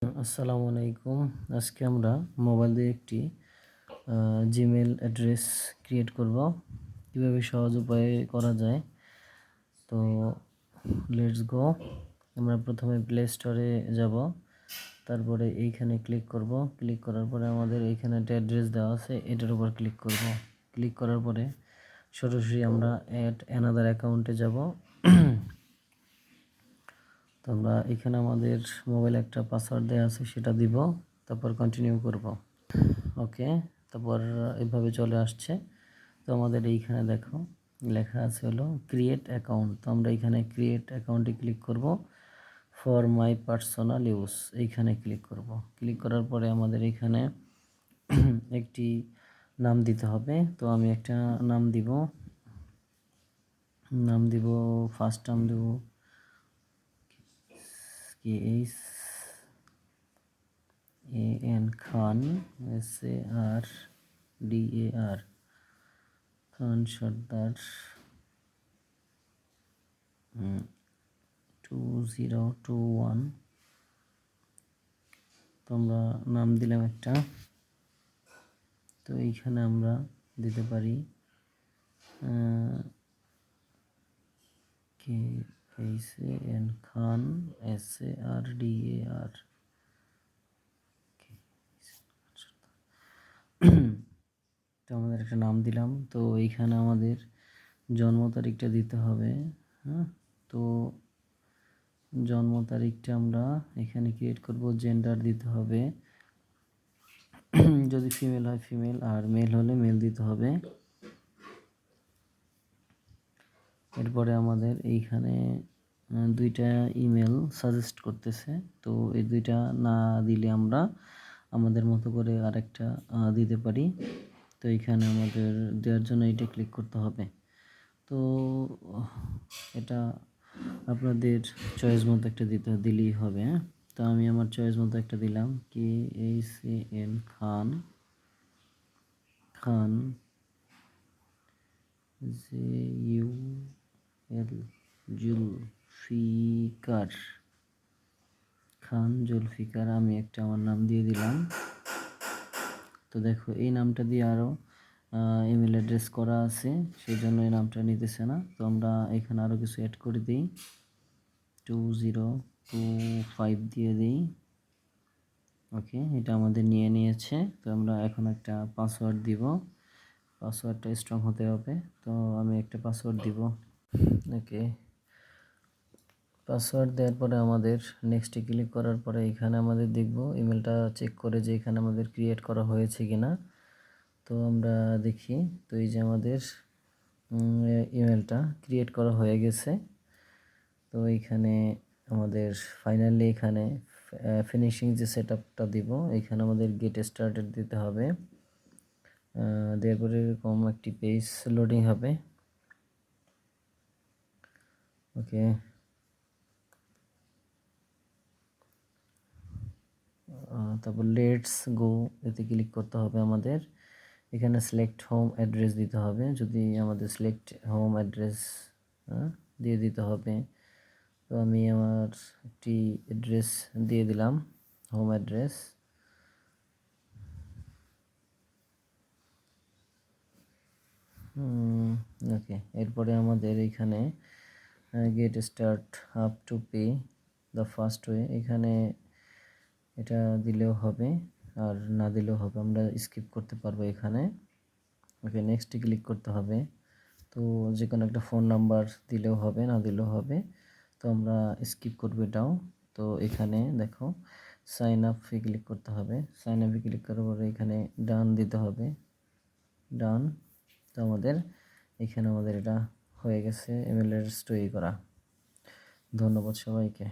আসসালামু আলাইকুম। আজকে আমরা মোবাইল দিয়ে একটি জিমেল অ্যাড্রেস ক্রিয়েট করব। কীভাবে সহজ উপায়ে করা যায়, তো লেটস গো। আমরা প্রথমে প্লে স্টোরে যাব, তারপরে এইখানে ক্লিক করব। ক্লিক করার পরে আমাদের এইখানে একটা অ্যাড্রেস দেওয়া আছে, এটার উপর ক্লিক করব। ক্লিক করার পরে সরাসরি আমরা অ্যাড অ্যানাদার অ্যাকাউন্টে যাব। তো আমরা এখানে আমাদের মোবাইলে একটা পাসওয়ার্ড দেওয়া আছে, সেটা দিব, তারপর কন্টিনিউ করব। ওকে, তারপর এভাবে চলে আসছে। তো আমাদের এইখানে দেখো লেখা আছে হলো ক্রিয়েট অ্যাকাউন্ট। তো আমরা এইখানে ক্রিয়েট অ্যাকাউন্টে ক্লিক করব। ফর মাই পার্সোনাল ইউজ এইখানে ক্লিক করব। ক্লিক করার পরে আমাদের এইখানে একটি নাম দিতে হবে। তো আমি একটা নাম দিব ফার্স্ট নাম দেব KHAN খান, SARDAR খান সর্দার 2021। তো আমরা নাম দিলাম একটা। তো এইখানে আমরা দিতে পারি KHAN খান SARDAR। তো আমাদের একটা নাম দিলাম। তো এইখানে আমাদের জন্ম তারিখটা দিতে হবে। হ্যাঁ, তো জন্ম তারিখটা আমরা এখানে ক্রিয়েট করব। জেন্ডার দিতে হবে, যদি ফিমেল হয় ফিমেল, আর মেল হলে মেল দিতে হবে। এরপরে আমাদের এইখানে দুইটা ইমেল সাজেস্ট করতেছে। তো এই দুইটা না দিলে আমরা আমাদের মতো করে আরেকটা দিতে পারি। তো এইখানে আমাদের দেওয়ার জন্য এইটা ক্লিক করতে হবে। তো এটা আপনাদের চয়েস মতো একটা দিলেই হবে। হ্যাঁ, তো আমি আমার চয়েস মতো একটা দিলাম, KHAN খান জুলফিকার জুলফিকার। আমি একটা আমার নাম দিয়ে দিলাম। তো দেখো এই নামটা দিয়ে আরও ইমেল অ্যাড্রেস করা আছে, সেই জন্য এই নামটা নিতেছে না। তো আমরা এখানে আরও কিছু অ্যাড করে দিই, 2025 দিয়ে দিই। ওকে, এটা আমাদের নিয়েছে। তো আমরা এখন একটা পাসওয়ার্ড দিব। পাসওয়ার্ডটা স্ট্রং হতে হবে। তো আমি একটা পাসওয়ার্ড দিব। ওকে, পাসওয়ার্ড দেওয়ার পরে আমাদের নেক্সটে ক্লিক করার পরে এখানে আমাদের দেখব ইমেলটা চেক করে যে এখানে আমাদের ক্রিয়েট করা হয়েছে কিনা। তো আমরা দেখি, তো এই যে আমাদের ইমেলটা ক্রিয়েট করা হয়ে গেছে। তো এইখানে আমাদের ফাইনালি এখানে ফিনিশিং যে সেটআপটা দিব, এখানে আমাদের গেট স্টার্টেড দিতে হবে। দেওয়ার পরে এরকম একটি পেজ লোডিং হবে। ওকে, তারপর লেটস গো এতে ক্লিক করতে হবে আমাদের। এখানে সিলেক্ট হোম অ্যাড্রেস দিতে হবে, যদি আমাদের সিলেক্ট হোম অ্যাড্রেস দিয়ে দিতে হবে। তো আমি আমার একটি অ্যাড্রেস দিয়ে দিলাম, হোম অ্যাড্রেস। ওকে, এরপরে আমাদের এখানে get start up to pay the first way, এখানে এটা দিলেও হবে আর না দিলেও হবে, আমরা স্কিপ করতে পারবো এখানে। ওকে, নেক্সটে ক্লিক করতে হবে। তো যে কোনো একটা ফোন নাম্বার দিলেও হবে, না দিলেও হবে। তো আমরা স্কিপ করবো এটাও। তো এখানে দেখো সাইন আপে ক্লিক করতে হবে। সাইন আপে ক্লিক করার পরে এখানে ডান দিতে হবে, ডান। তো আমাদের এখানে এটা হয়ে গেছে ইমেল অ্যাড্রেস তৈরি করা। ধন্যবাদ সবাইকে।